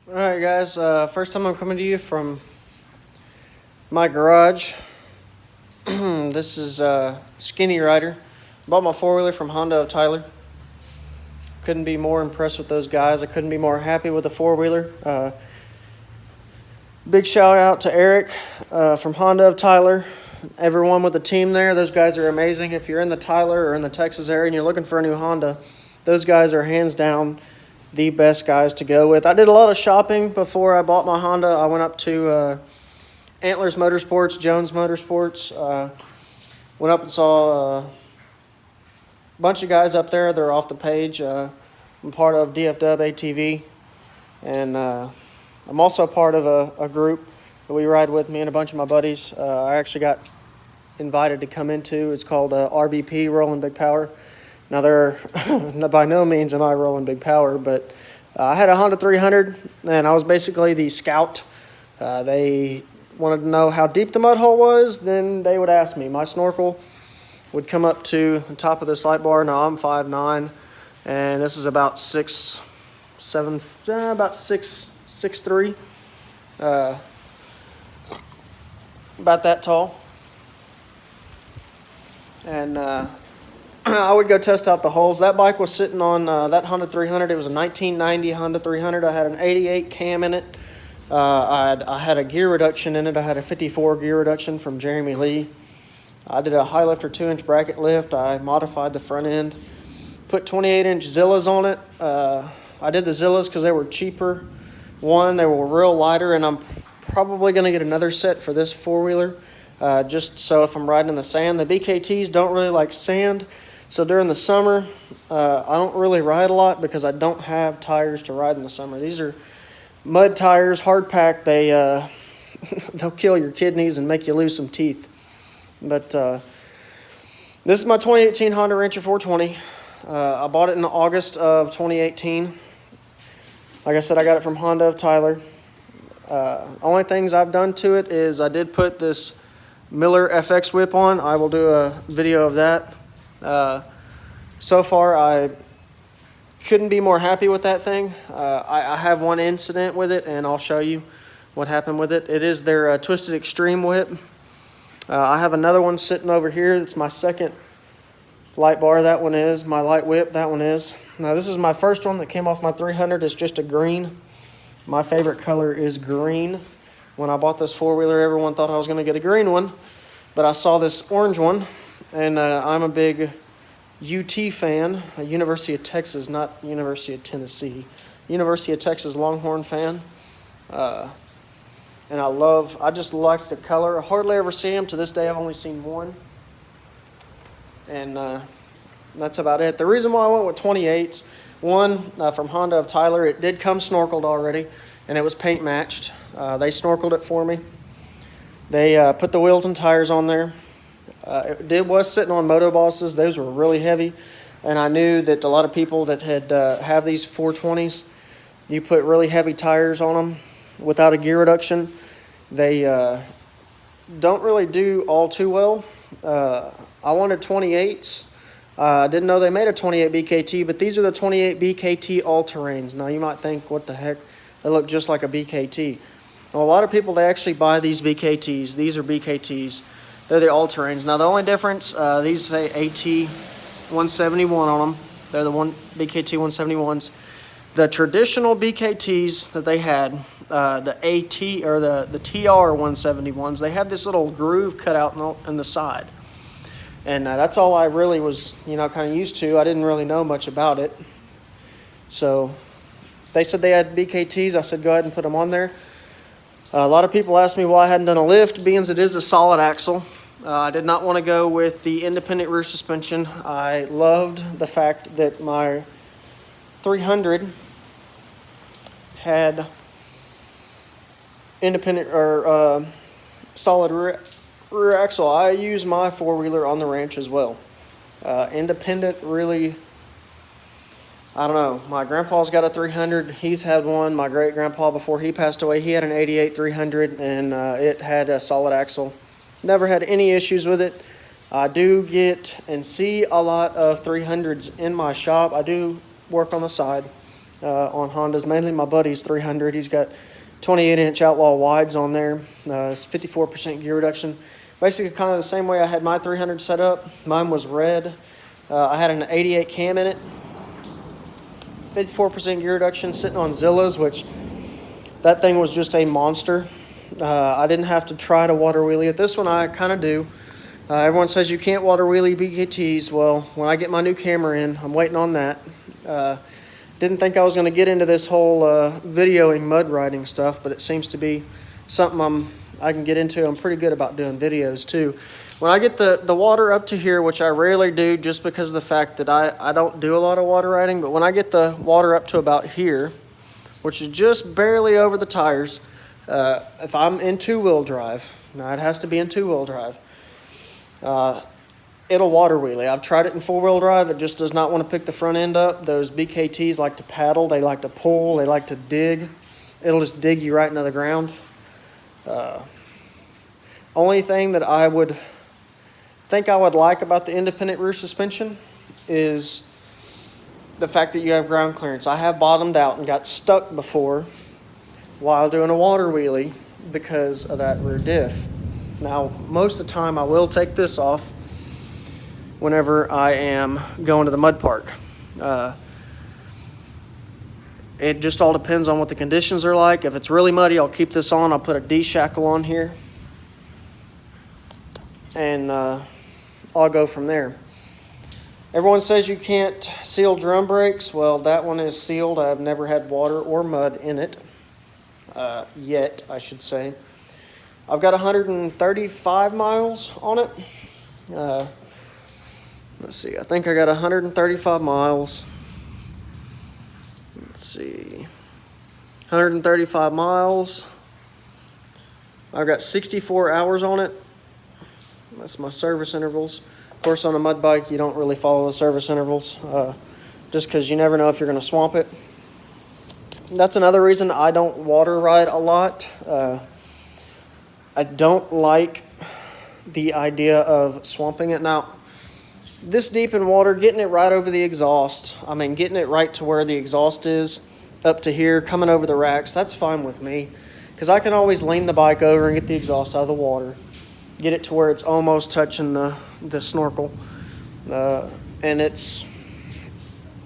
All right, guys. First time I'm coming to you from my garage. This is Skinny Rider. Bought my four-wheeler from Honda of Tyler. Couldn't be more impressed with those guys. I couldn't be more happy with the four-wheeler. Big shout out to Eric from Honda of Tyler. Everyone with the team there, those guys are amazing. If you're in the Tyler or in the Texas area and you're looking for a new Honda, those guys are hands down the best guys to go with. I did a lot of shopping before I bought my Honda. I went up to Antlers Motorsports, Jones Motorsports. Went up and saw a bunch of guys up there. They're off the page. I'm part of DFW ATV, and I'm also part of a group that we ride with, me and a bunch of my buddies. I actually got invited to come into. It's called RBP, Rolling Big Power. Now, they're by no means am I rolling big power, but I had a Honda 300, and I was basically the scout. They wanted to know how deep the mud hole was, then they would ask me. My snorkel would come up to the top of this light bar. Now, I'm 5'9", and this is about 6'3", about that tall. And I would go test out the holes. That bike was sitting on that Honda 300. It was a 1990 Honda 300. I had an 88 cam in it. I had a gear reduction in it. I had a 54 gear reduction from Jeremy Lee. I did a high lifter 2-inch bracket lift. I modified the front end. Put 28-inch Zillas on it. I did the Zillas because they were cheaper. One, they were real lighter, and I'm probably going to get another set for this four-wheeler. Just so if I'm riding in the sand. The BKTs don't really like sand. So during the summer, I don't really ride a lot because I don't have tires to ride in the summer. These are mud tires, hard pack. They'll kill your kidneys and make you lose some teeth. But this is my 2018 Honda Rancher 420. I bought it in August of 2018. Like I said, I got it from Honda of Tyler. Only things I've done to it is I did put this Miller FX whip on. I will do a video of that. So far, I couldn't be more happy with that thing. I have one incident with it, and I'll show you what happened with it. It is their Twisted Extreme whip. I have another one sitting over here. It's my second light bar. That one is my light whip. That one is. Now, this is my first one that came off my 300. It's just a green. My favorite color is green. When I bought this four-wheeler, everyone thought I was going to get a green one, but I saw this orange one, and I'm a big UT fan, University of Texas, not University of Tennessee, University of Texas Longhorn fan, and I just like the color. I hardly ever see them. To this day, I've only seen one, and that's about it. The reason why I went with 28s, one, from Honda of Tyler, it did come snorkeled already, and it was paint matched. They snorkeled it for me. They put the wheels and tires on there. It was sitting on Moto Bosses. Those were really heavy, and I knew that a lot of people that had have these 420s, you put really heavy tires on them without a gear reduction, they don't really do all too well. I wanted 28s. I didn't know they made a 28 BKT, but these are the 28 BKT all-terrains. Now, you might think, what the heck? They look just like a BKT. Well, a lot of people, they actually buy these BKTs. These are BKTs. They're the all-terrains. Now, the only difference, these say AT 171 on them. They're the BKT 171s. The traditional BKTs that they had, the AT or the TR 171s, they had this little groove cut out in the side. And that's all I really was, kind of used to. I didn't really know much about it. So they said they had BKTs. I said, go ahead and put them on there. A lot of people asked me why I hadn't done a lift, being as it is a solid axle. I did not want to go with the independent rear suspension. I loved the fact that my 300 had independent or solid rear axle. I use my four-wheeler on the ranch as well. Independent really, I don't know. My grandpa's got a 300. He's had one. My great-grandpa, before he passed away, he had an 88 300, and it had a solid axle. Never had any issues with it. I do get and see a lot of 300s in my shop. I do work on the side. on Hondas, mainly my buddy's 300. He's got 28-inch Outlaw wides on there. It's 54% gear reduction. Basically kind of the same way I had my 300 set up. Mine was red. I had an 88 cam in it. 54% gear reduction sitting on Zillas, which that thing was just a monster. I didn't have to try to water wheelie it. This one I kind of do. Everyone says you can't water wheelie BKTs. Well, when I get my new camera in, I'm waiting on that. Didn't think I was going to get into this whole videoing mud riding stuff, but it seems to be something I can get into. I'm pretty good about doing videos too. When I get the water up to here, which I rarely do just because of the fact that I don't do a lot of water riding, but when I get the water up to about here, which is just barely over the tires, if I'm in two-wheel drive, now it has to be in two-wheel drive, it'll water wheelie. I've tried it in four-wheel drive. It just does not want to pick the front end up. Those BKTs like to paddle. They like to pull. They like to dig. It'll just dig you right into the ground. Only thing that I would like about the independent rear suspension is the fact that you have ground clearance. I have bottomed out and got stuck before while doing a water wheelie because of that rear diff. Now, most of the time I will take this off whenever I am going to the mud park. It just all depends on what the conditions are like. If it's really muddy, I'll keep this on. I'll put a D-shackle on here. And I'll go from there. Everyone says you can't seal drum brakes. Well, that one is sealed. I've never had water or mud in it. Yet, I should say. I've got 135 miles on it. Let's see. I think I got 135 miles. Let's see. 135 miles. I've got 64 hours on it. That's my service intervals. Of course, on a mud bike, you don't really follow the service intervals just because you never know if you're going to swamp it. That's another reason I don't water ride a lot. I don't like the idea of swamping it. Now, this deep in water, getting it right over the exhaust, getting it right to where the exhaust is, up to here, coming over the racks, that's fine with me because I can always lean the bike over and get the exhaust out of the water. Get it to where it's almost touching the snorkel.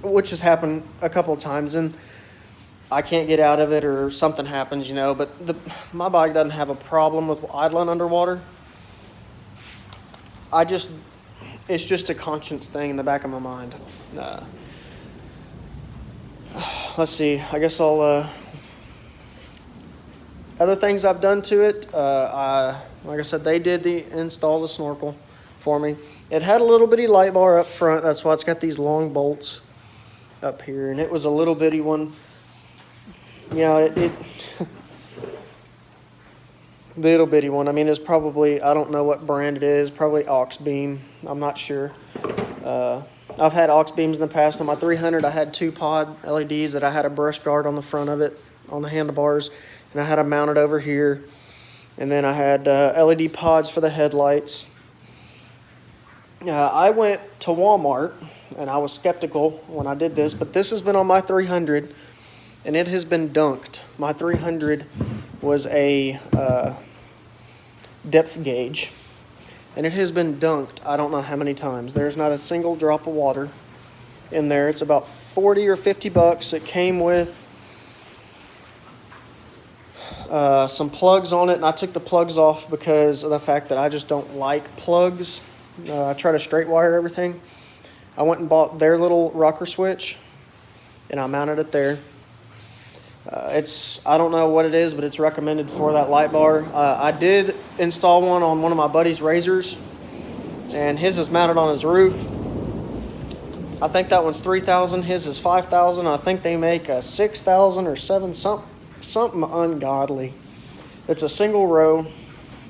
Which has happened a couple of times, and I can't get out of it or something happens, but my bike doesn't have a problem with idling underwater. It's just a conscience thing in the back of my mind. Let's see, I guess I'll, other things I've done to it, like I said, they did install the snorkel for me. It had a little bitty light bar up front. That's why it's got these long bolts up here. And it was a little bitty one. Little bitty one. It's probably, I don't know what brand it is. Probably Oxbeam. I'm not sure. I've had Oxbeams in the past. On my 300, I had 2-pod LEDs that I had a brush guard on the front of it, on the handlebars. And I had them mounted over here. And then I had LED pods for the headlights. I went to Walmart, and I was skeptical when I did this, but this has been on my 300, and it has been dunked. My 300 was a depth gauge, and it has been dunked I don't know how many times. There's not a single drop of water in there. It's about 40 or 50 bucks. It came with some plugs on it, and I took the plugs off because of the fact that I just don't like plugs. I try to straight wire everything. I went and bought their little rocker switch, and I mounted it there. I don't know what it is, but it's recommended for that light bar. I did install one on one of my buddy's Razors, and his is mounted on his roof. I think that one's $3,000. His is $5,000. I think they make a $6,000 or $7,000, something ungodly. It's a single row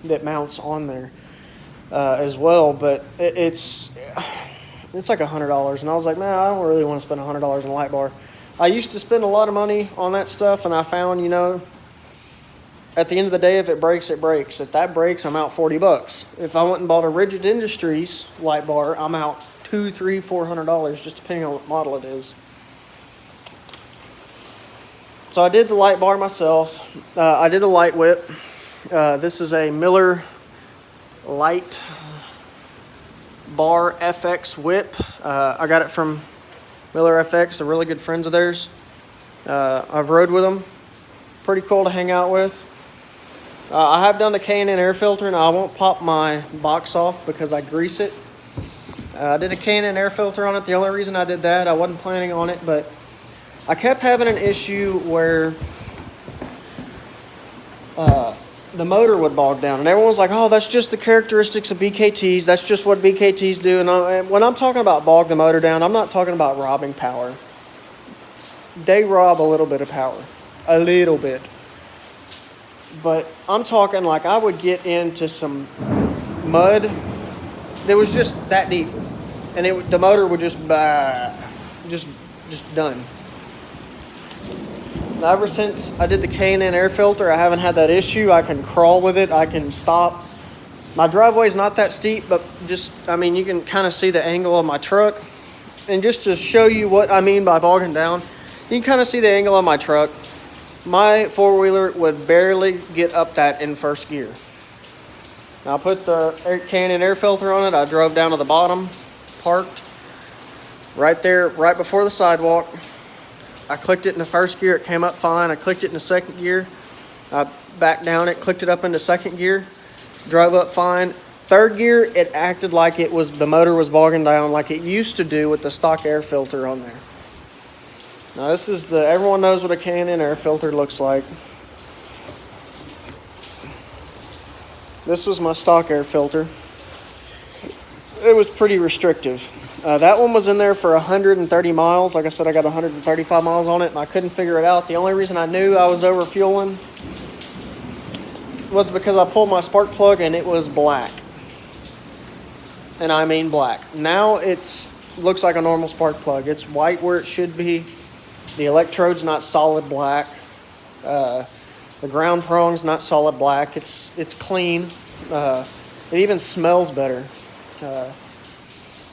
that mounts on there as well, but it's like $100, and I was like, man, I don't really want to spend $100 on a light bar. I used to spend a lot of money on that stuff, and I found, at the end of the day, if it breaks, it breaks. If that breaks, I'm out 40 bucks. If I went and bought a Rigid Industries light bar, I'm out $200, $300, $400, just depending on what model it is. So I did the light bar myself. I did the light whip. This is a Miller Light Bar FX whip. I got it from Miller FX, a really good friends of theirs. I've rode with them. Pretty cool to hang out with. I have done the K&N air filter, and I won't pop my box off because I grease it. I did a K&N air filter on it. The only reason I did that, I wasn't planning on it, but I kept having an issue where the motor would bog down. And everyone was like, oh, that's just the characteristics of BKTs. That's just what BKTs do. And when I'm talking about bog the motor down, I'm not talking about robbing power. They rob a little bit of power. A little bit. But I'm talking like I would get into some mud that was just that deep. And the motor would just done. Ever since I did the K&N air filter, I haven't had that issue. I can crawl with it. I can stop. My driveway's not that steep, but you can kind of see the angle of my truck. And just to show you what I mean by bogging down, you can kind of see the angle of my truck. My four-wheeler would barely get up that in first gear. Now I put the K&N air filter on it. I drove down to the bottom, parked right there, right before the sidewalk. I clicked it in the first gear, it came up fine. I clicked it in the second gear, I backed down it, clicked it up into second gear, drove up fine. Third gear, it acted like the motor was bogging down like it used to do with the stock air filter on there. Now this is everyone knows what a K&N air filter looks like. This was my stock air filter. It was pretty restrictive. That one was in there for 130 miles. Like I said, I got 135 miles on it, and I couldn't figure it out. The only reason I knew I was over fueling was because I pulled my spark plug and it was black. And I mean black. Now it looks like a normal spark plug. It's white where it should be. The electrode's not solid black. The ground prong's not solid black. It's clean. It even smells better.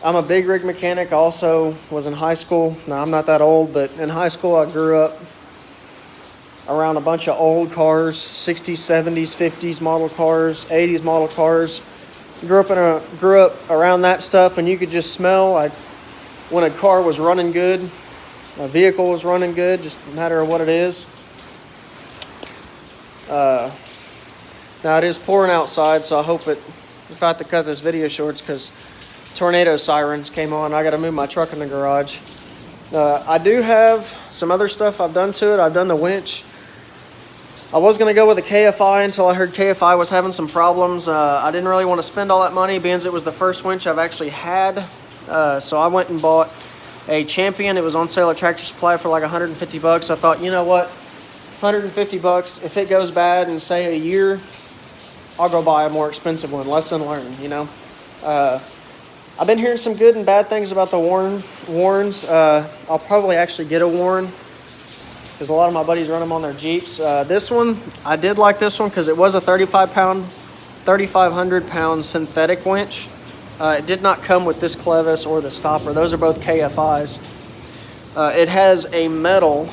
I'm a big rig mechanic. I also was in high school. Now, I'm not that old, but in high school I grew up around a bunch of old cars, 60s, 70s, 50s model cars, 80s model cars. Grew up around that stuff, and you could just smell when a car was running good, a vehicle was running good, just no matter what it is. Now it is pouring outside, so I hope if I have to cut this video short, because tornado sirens came on. I got to move my truck in the garage. I do have some other stuff I've done to it. I've done the winch. I was going to go with a KFI until I heard KFI was having some problems. I didn't really want to spend all that money, being it was the first winch I've actually had. So I went and bought a Champion. It was on sale at Tractor Supply for like 150 bucks. I thought, you know what? 150 bucks. If it goes bad in, say, a year, I'll go buy a more expensive one. Lesson learned, you know. I've been hearing some good and bad things about the Warns. I'll probably actually get a Warn because a lot of my buddies run them on their Jeeps. This one, I did like this one because it was a 3,500 pound synthetic winch. It did not come with this clevis or the stopper. Those are both KFIs. It has a metal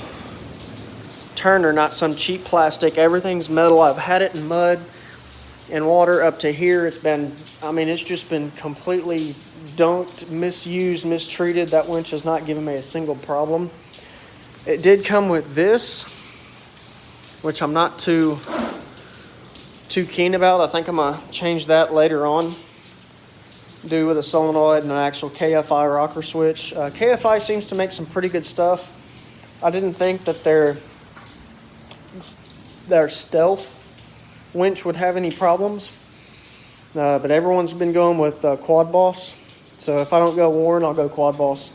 turner, not some cheap plastic. Everything's metal. I've had it in mud and water up to here. It's just been completely dunked, misused, mistreated. That winch has not given me a single problem. It did come with this, which I'm not too keen about. I think I'm going to change that later on. Do with a solenoid and an actual KFI rocker switch. KFI seems to make some pretty good stuff. I didn't think that their stealth winch would have any problems. But everyone's been going with Quad Boss. So if I don't go Warn, I'll go Quad Boss.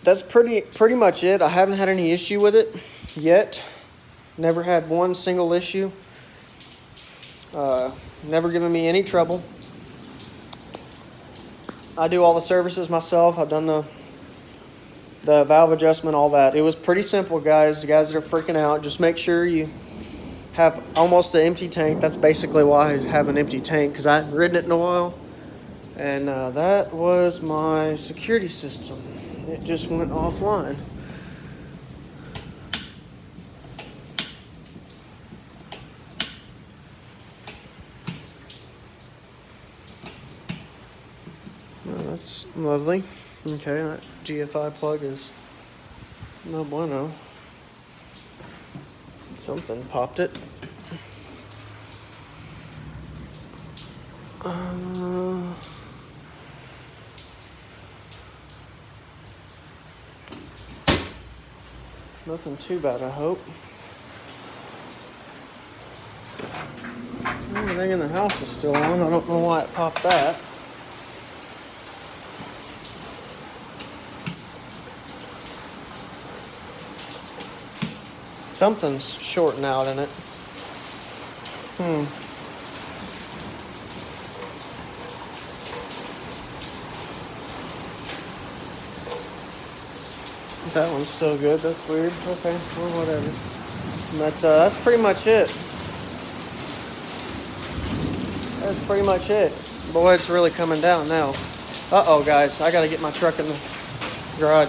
That's pretty much it. I haven't had any issue with it yet. Never had one single issue. Never given me any trouble. I do all the services myself. I've done the valve adjustment, all that. It was pretty simple, guys. The guys that are freaking out, just make sure you have almost an empty tank. That's basically why I have an empty tank, because I hadn't ridden it in a while. And that was my security system. it just went offline. Well, that's lovely. Okay, that GFI plug is no bueno. Something popped it. Nothing too bad, I hope. Everything in the house is still on. I don't know why it popped that. Something's shorting out in it. That one's still good. That's weird. Okay, well, whatever. But that's pretty much it. That's pretty much it. Boy, it's really coming down now. Uh-oh, guys. I got to get my truck in the garage.